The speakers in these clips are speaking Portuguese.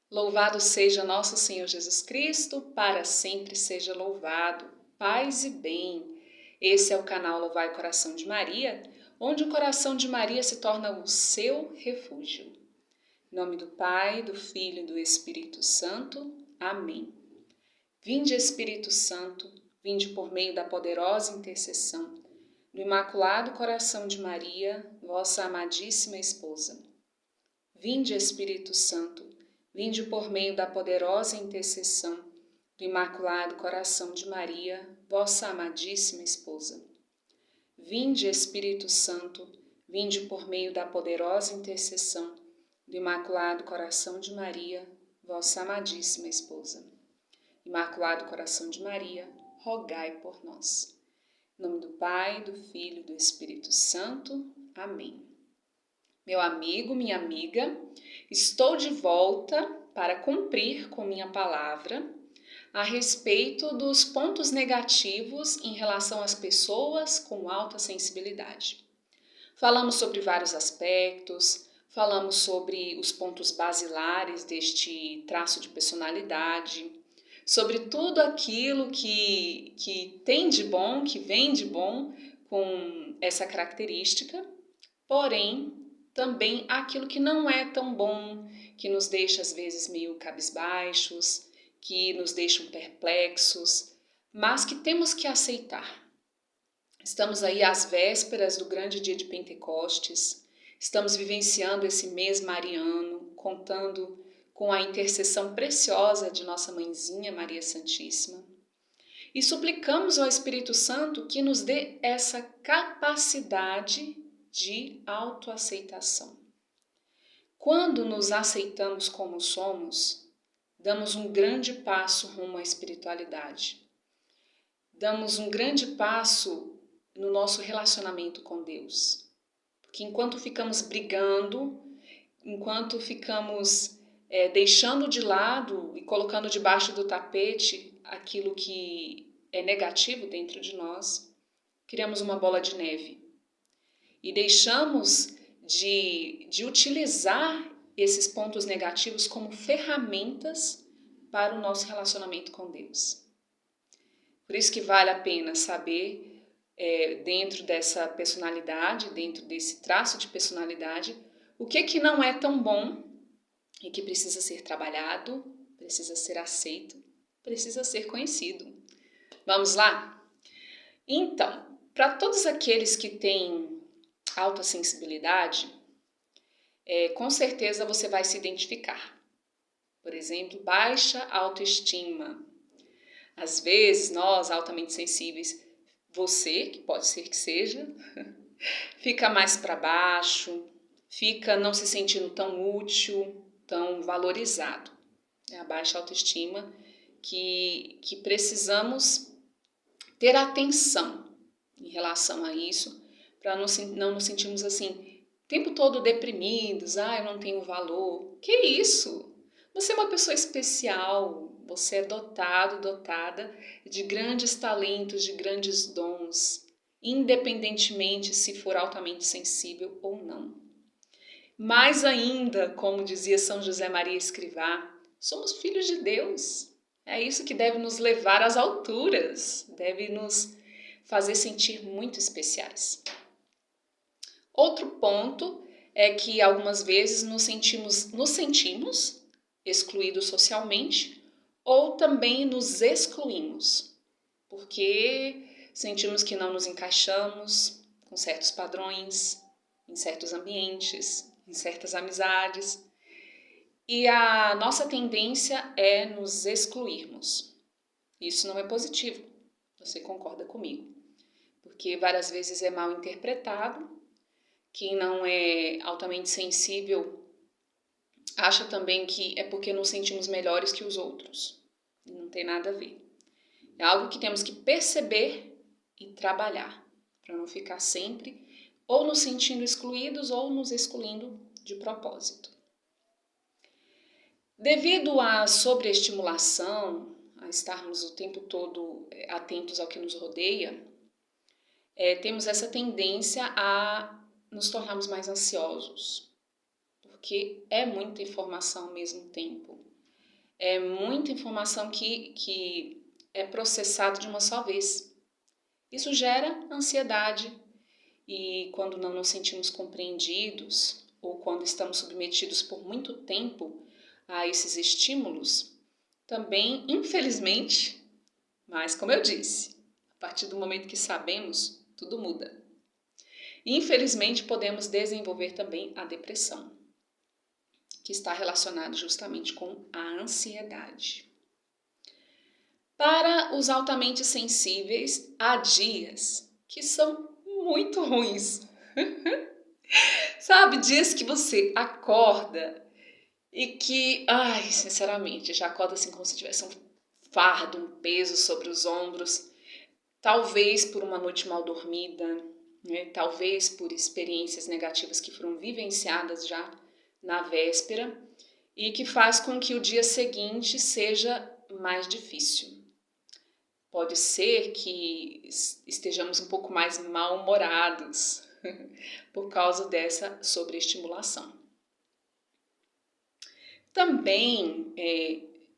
Louvado seja nosso Senhor Jesus Cristo, para sempre seja louvado. Paz e bem. Esse é o canal Louvai o Coração de Maria, onde o coração de Maria se torna o seu refúgio. Em nome do Pai, do Filho e do Espírito Santo. Amém. Vinde, Espírito Santo, vinde por meio da poderosa intercessão do Imaculado Coração de Maria, vossa amadíssima esposa. Vinde, Espírito Santo, vinde por meio da poderosa intercessão do Imaculado Coração de Maria, vossa amadíssima esposa. Vinde, Espírito Santo, vinde por meio da poderosa intercessão do Imaculado Coração de Maria, vossa amadíssima esposa. Imaculado Coração de Maria, rogai por nós. Em nome do Pai, do Filho e do Espírito Santo. Amém. Meu amigo, minha amiga, estou de volta para cumprir com minha palavra a respeito dos pontos negativos em relação às pessoas com alta sensibilidade. Falamos sobre vários aspectos, falamos sobre os pontos basilares deste traço de personalidade, sobre tudo aquilo que tem de bom, que vem de bom com essa característica, porém, também aquilo que não é tão bom, que nos deixa às vezes meio cabisbaixos, que nos deixam perplexos, mas que temos que aceitar. Estamos aí às vésperas do grande dia de Pentecostes, estamos vivenciando esse mês mariano, contando com a intercessão preciosa de nossa mãezinha Maria Santíssima, e suplicamos ao Espírito Santo que nos dê essa capacidade de autoaceitação. Quando nos aceitamos como somos, damos um grande passo rumo à espiritualidade. Damos um grande passo no nosso relacionamento com Deus. Porque enquanto ficamos brigando, enquanto ficamos deixando de lado e colocando debaixo do tapete aquilo que é negativo dentro de nós, criamos uma bola de neve. E deixamos de utilizar esses pontos negativos como ferramentas para o nosso relacionamento com Deus. Por isso que vale a pena saber, dentro dessa personalidade, dentro desse traço de personalidade, o que não é tão bom e que precisa ser trabalhado, precisa ser aceito, precisa ser conhecido. Vamos lá? Então, para todos aqueles que têm alta sensibilidade, com certeza você vai se identificar. Por exemplo, baixa autoestima. Às vezes, nós, altamente sensíveis, você, que pode ser que seja, fica mais para baixo, fica não se sentindo tão útil, tão valorizado. É a baixa autoestima que precisamos ter atenção em relação a isso, para não nos sentirmos assim, o tempo todo deprimidos, eu não tenho valor. Que isso? Você é uma pessoa especial, você é dotado, dotada de grandes talentos, de grandes dons, independentemente se for altamente sensível ou não. Mais ainda, como dizia São José Maria Escrivá, somos filhos de Deus. É isso que deve nos levar às alturas, deve nos fazer sentir muito especiais. Outro ponto é que algumas vezes nos sentimos excluídos socialmente ou também nos excluímos, porque sentimos que não nos encaixamos com certos padrões, em certos ambientes, em certas amizades, e a nossa tendência é nos excluirmos. Isso não é positivo, você concorda comigo, porque várias vezes é mal interpretado. Quem não é altamente sensível acha também que é porque nos sentimos melhores que os outros. E não tem nada a ver. É algo que temos que perceber e trabalhar, para não ficar sempre ou nos sentindo excluídos ou nos excluindo de propósito. Devido à sobreestimulação, a estarmos o tempo todo atentos ao que nos rodeia, temos essa tendência a nos tornarmos mais ansiosos, porque é muita informação ao mesmo tempo. É muita informação que é processada de uma só vez. Isso gera ansiedade e quando não nos sentimos compreendidos ou quando estamos submetidos por muito tempo a esses estímulos, também, infelizmente, mas como eu disse, a partir do momento que sabemos, tudo muda. Infelizmente, podemos desenvolver também a depressão, que está relacionado justamente com a ansiedade. Para os altamente sensíveis, há dias que são muito ruins. Sabe, dias que você acorda e que, ai, sinceramente, já acorda assim como se tivesse um fardo, um peso sobre os ombros, talvez por uma noite mal dormida, né? Talvez por experiências negativas que foram vivenciadas já na véspera e que faz com que o dia seguinte seja mais difícil. Pode ser que estejamos um pouco mais mal-humorados por causa dessa sobreestimulação. Também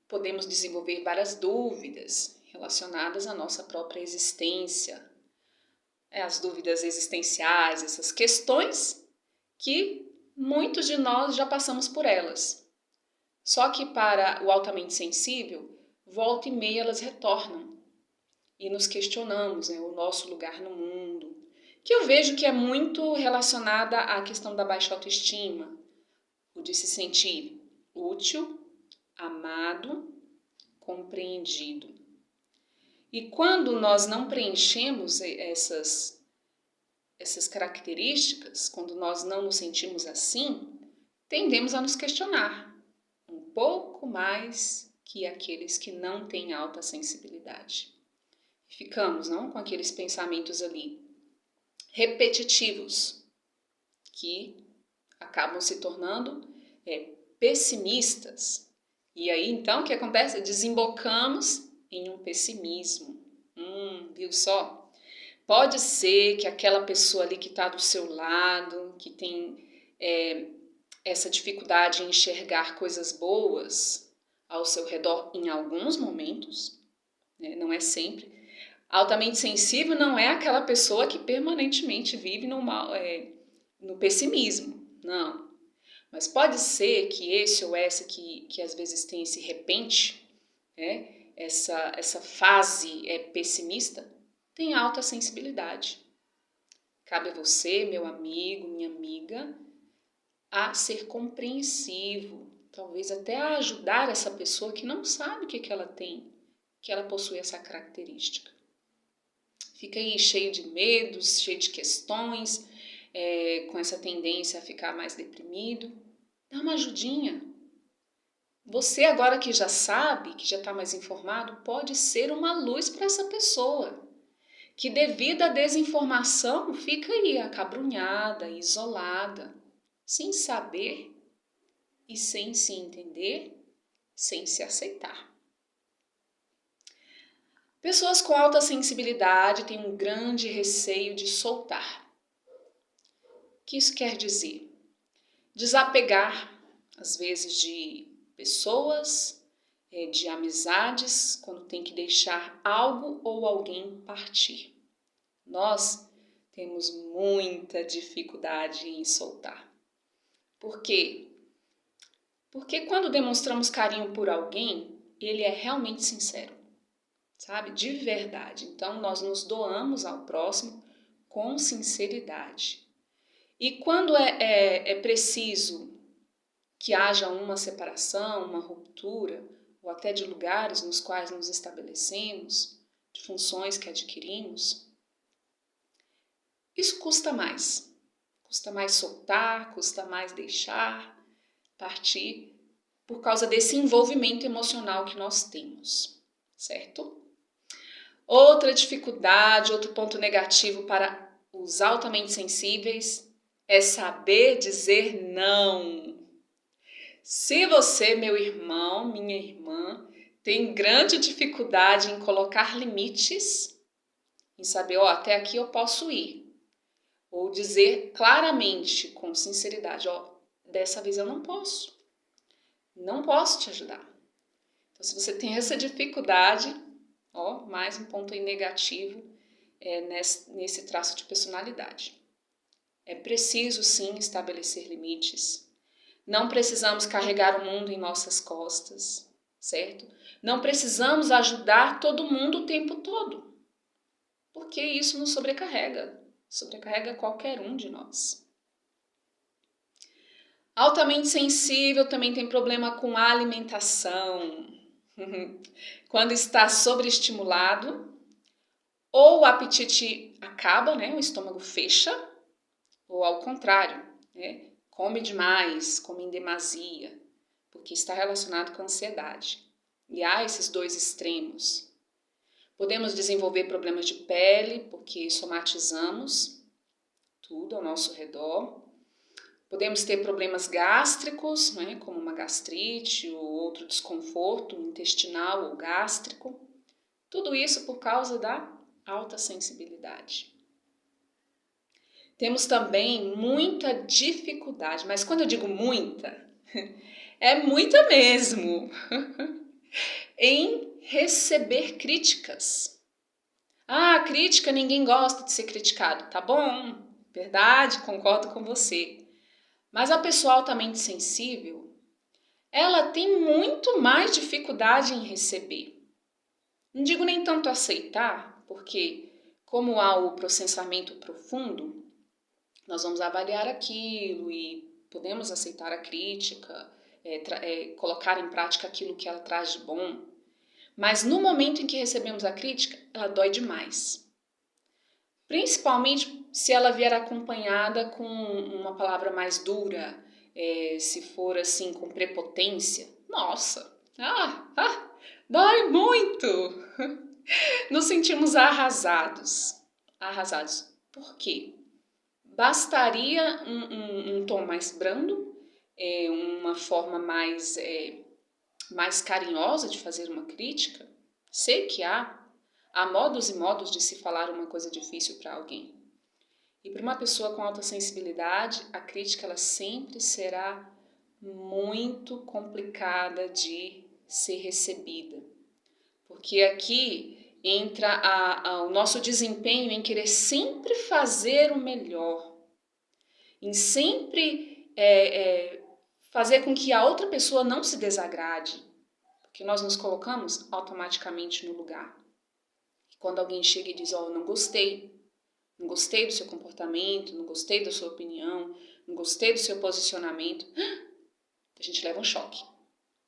podemos desenvolver várias dúvidas relacionadas à nossa própria existência, as dúvidas existenciais, essas questões que muitos de nós já passamos por elas. Só que para o altamente sensível, volta e meia elas retornam e nos questionamos, né, o nosso lugar no mundo, que eu vejo que é muito relacionada à questão da baixa autoestima, o de se sentir útil, amado, compreendido. E quando nós não preenchemos essas características, quando nós não nos sentimos assim, tendemos a nos questionar um pouco mais que aqueles que não têm alta sensibilidade. Ficamos, não, com aqueles pensamentos ali repetitivos que acabam se tornando pessimistas. E aí, então, o que acontece? Desembocamos em um pessimismo. Viu só? Pode ser que aquela pessoa ali que está do seu lado, que tem essa dificuldade em enxergar coisas boas ao seu redor em alguns momentos, né? Não é sempre. Altamente sensível não é aquela pessoa que permanentemente vive no pessimismo, não. Mas pode ser que esse ou essa que às vezes tem esse repente, né? Essa fase pessimista, tem alta sensibilidade. Cabe a você, meu amigo, minha amiga, a ser compreensivo, talvez até a ajudar essa pessoa que não sabe o que ela tem, que ela possui essa característica. Fica aí cheio de medos, cheio de questões, com essa tendência a ficar mais deprimido. Dá uma ajudinha. Você agora que já sabe, que já está mais informado, pode ser uma luz para essa pessoa, que devido à desinformação fica aí acabrunhada, isolada, sem saber e sem se entender, sem se aceitar. Pessoas com alta sensibilidade têm um grande receio de soltar. O que isso quer dizer? Desapegar, às vezes, de pessoas, de amizades, quando tem que deixar algo ou alguém partir. Nós temos muita dificuldade em soltar. Por quê? Porque quando demonstramos carinho por alguém, ele é realmente sincero, sabe? De verdade. Então, nós nos doamos ao próximo com sinceridade. E quando é preciso que haja uma separação, uma ruptura, ou até de lugares nos quais nos estabelecemos, de funções que adquirimos, isso custa mais. Custa mais soltar, custa mais deixar, partir, por causa desse envolvimento emocional que nós temos, certo? Outra dificuldade, outro ponto negativo para os altamente sensíveis é saber dizer não. Se você, meu irmão, minha irmã, tem grande dificuldade em colocar limites, em saber, até aqui eu posso ir, ou dizer claramente, com sinceridade, dessa vez eu não posso te ajudar. Então, se você tem essa dificuldade, ó, mais um ponto aí negativo nesse traço de personalidade. É preciso, sim, estabelecer limites. Não precisamos carregar o mundo em nossas costas, certo? Não precisamos ajudar todo mundo o tempo todo, porque isso nos sobrecarrega qualquer um de nós. Altamente sensível também tem problema com a alimentação. Quando está sobreestimulado, ou o apetite acaba, né? O estômago fecha, ou ao contrário, né? Come demais, come em demasia, porque está relacionado com a ansiedade. E há esses dois extremos. Podemos desenvolver problemas de pele, porque somatizamos tudo ao nosso redor. Podemos ter problemas gástricos, né, como uma gastrite ou outro desconforto intestinal ou gástrico. Tudo isso por causa da alta sensibilidade. Temos também muita dificuldade, mas quando eu digo muita, é muita mesmo, em receber críticas. Ah, crítica, ninguém gosta de ser criticado. Tá bom, verdade, concordo com você. Mas a pessoa altamente sensível, ela tem muito mais dificuldade em receber. Não digo nem tanto aceitar, porque como há o processamento profundo, nós vamos avaliar aquilo e podemos aceitar a crítica, colocar em prática aquilo que ela traz de bom. Mas no momento em que recebemos a crítica, ela dói demais. Principalmente se ela vier acompanhada com uma palavra mais dura, se for assim com prepotência. Nossa, dói muito! Nos sentimos arrasados. Arrasados. Por quê? Bastaria um tom mais brando, uma forma mais carinhosa de fazer uma crítica. Sei que há modos e modos de se falar uma coisa difícil para alguém. E para uma pessoa com alta sensibilidade, a crítica ela sempre será muito complicada de ser recebida. Porque aqui entra o nosso desempenho em querer sempre fazer o melhor, em sempre fazer com que a outra pessoa não se desagrade, porque nós nos colocamos automaticamente no lugar. Quando alguém chega e diz, não gostei do seu comportamento, não gostei da sua opinião, não gostei do seu posicionamento, a gente leva um choque.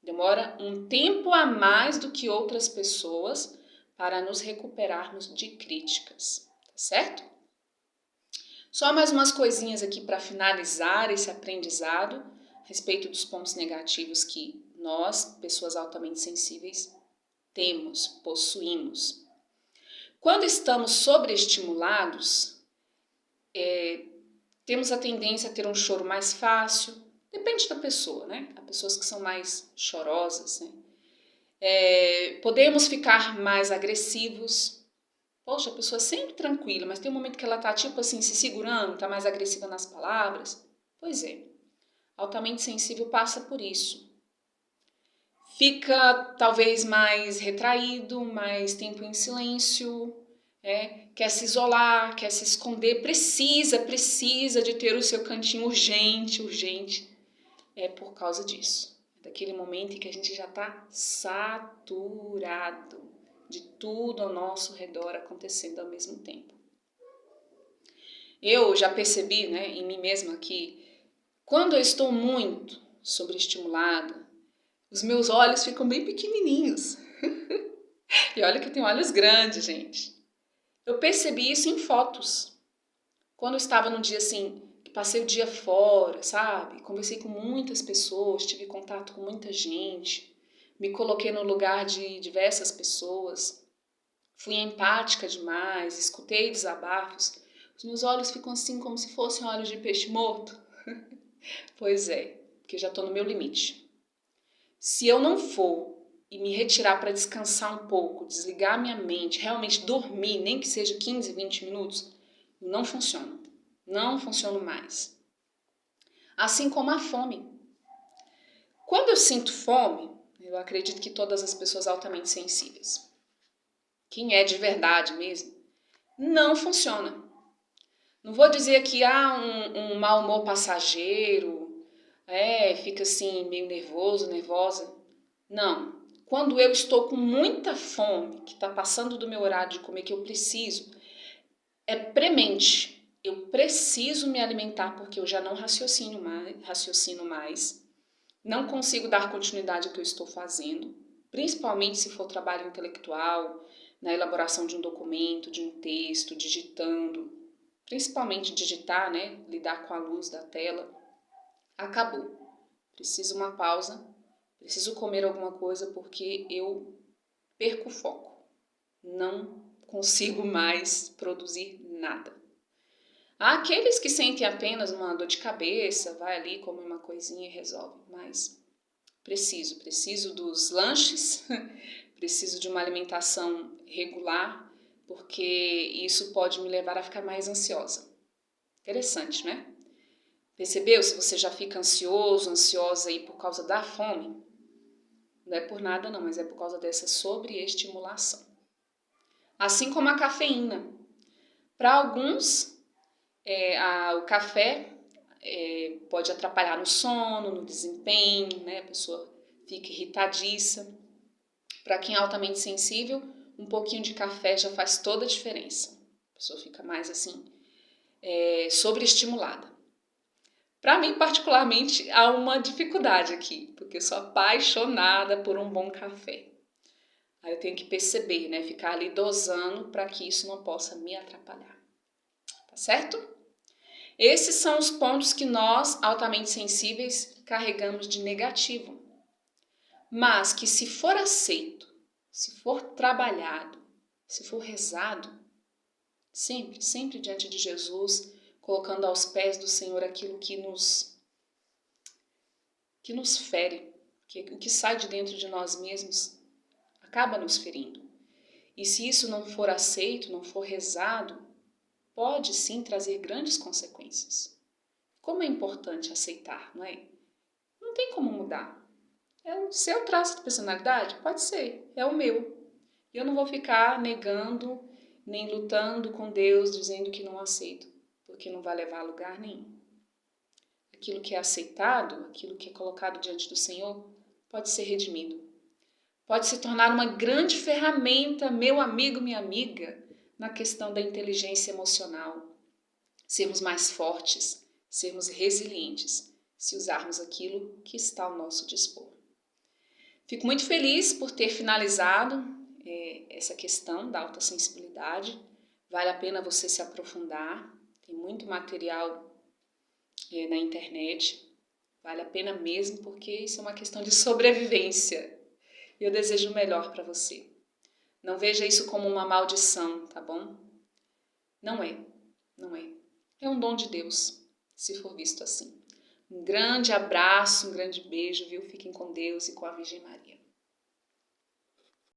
Demora um tempo a mais do que outras pessoas para nos recuperarmos de críticas, tá certo? Só mais umas coisinhas aqui para finalizar esse aprendizado a respeito dos pontos negativos que nós, pessoas altamente sensíveis, possuímos. Quando estamos sobreestimulados, temos a tendência a ter um choro mais fácil, depende da pessoa, né? Há pessoas que são mais chorosas, né? Podemos ficar mais agressivos. Poxa, a pessoa é sempre tranquila, mas tem um momento que ela tá tipo assim, se segurando, tá mais agressiva nas palavras. Pois é, altamente sensível passa por isso. Fica talvez mais retraído, mais tempo em silêncio, quer se isolar, quer se esconder, precisa de ter o seu cantinho urgente. É por causa disso. Daquele momento em que a gente já está saturado de tudo ao nosso redor acontecendo ao mesmo tempo. Eu já percebi, em mim mesma que quando eu estou muito sobreestimulada, os meus olhos ficam bem pequenininhos. E olha que eu tenho olhos grandes, gente. Eu percebi isso em fotos. Quando eu estava num dia assim, que passei o dia fora, sabe? Conversei com muitas pessoas, tive contato com muita gente, me coloquei no lugar de diversas pessoas, fui empática demais, escutei desabafos. Os meus olhos ficam assim como se fossem olhos de peixe morto. Pois é, porque eu já estou no meu limite. Se eu não for e me retirar para descansar um pouco, desligar minha mente, realmente dormir, nem que seja 15, 20 minutos, não funciona. Não funciona mais. Assim como a fome. Quando eu sinto fome, Eu acredito que todas as pessoas altamente sensíveis. Quem é de verdade mesmo, não funciona. Não vou dizer que há um mau humor passageiro, fica assim meio nervoso, nervosa. Não. Quando eu estou com muita fome, que está passando do meu horário de comer, que eu preciso, é premente. Eu preciso me alimentar porque eu já não raciocino mais. Não consigo dar continuidade ao que eu estou fazendo, principalmente se for trabalho intelectual, na elaboração de um documento, de um texto, digitando, principalmente digitar, né? Lidar com a luz da tela. Acabou. Preciso uma pausa, preciso comer alguma coisa porque eu perco o foco. Não consigo mais produzir nada. Há aqueles que sentem apenas uma dor de cabeça, vai ali, come uma coisinha e resolve, mas preciso dos lanches, preciso de uma alimentação regular, porque isso pode me levar a ficar mais ansiosa. Interessante, né? Percebeu se você já fica ansioso, ansiosa aí por causa da fome? Não é por nada não, mas é por causa dessa sobreestimulação. Assim como a cafeína. Para alguns, o café pode atrapalhar no sono, no desempenho, né? A pessoa fica irritadiça. Para quem é altamente sensível, um pouquinho de café já faz toda a diferença. A pessoa fica mais assim, sobreestimulada. Para mim, particularmente, há uma dificuldade aqui, porque eu sou apaixonada por um bom café. Aí eu tenho que perceber, né? Ficar ali dosando para que isso não possa me atrapalhar. Tá certo? Esses são os pontos que nós, altamente sensíveis, carregamos de negativo. Mas que se for aceito, se for trabalhado, se for rezado, sempre diante de Jesus, colocando aos pés do Senhor aquilo que nos fere, o que sai de dentro de nós mesmos acaba nos ferindo. E se isso não for aceito, não for rezado, pode sim trazer grandes consequências. Como é importante aceitar, não é? Não tem como mudar. É o seu traço de personalidade? Pode ser, é o meu. E eu não vou ficar negando, nem lutando com Deus, dizendo que não aceito, porque não vai levar a lugar nenhum. Aquilo que é aceitado, aquilo que é colocado diante do Senhor, pode ser redimido. Pode se tornar uma grande ferramenta, meu amigo, minha amiga, na questão da inteligência emocional. Sermos mais fortes, sermos resilientes, se usarmos aquilo que está ao nosso dispor. Fico muito feliz por ter finalizado essa questão da autossensibilidade. Vale a pena você se aprofundar, tem muito material na internet. Vale a pena mesmo, porque isso é uma questão de sobrevivência. E eu desejo o melhor para você. Não veja isso como uma maldição, tá bom? Não é. É um dom de Deus, se for visto assim. Um grande abraço, um grande beijo, viu? Fiquem com Deus e com a Virgem Maria.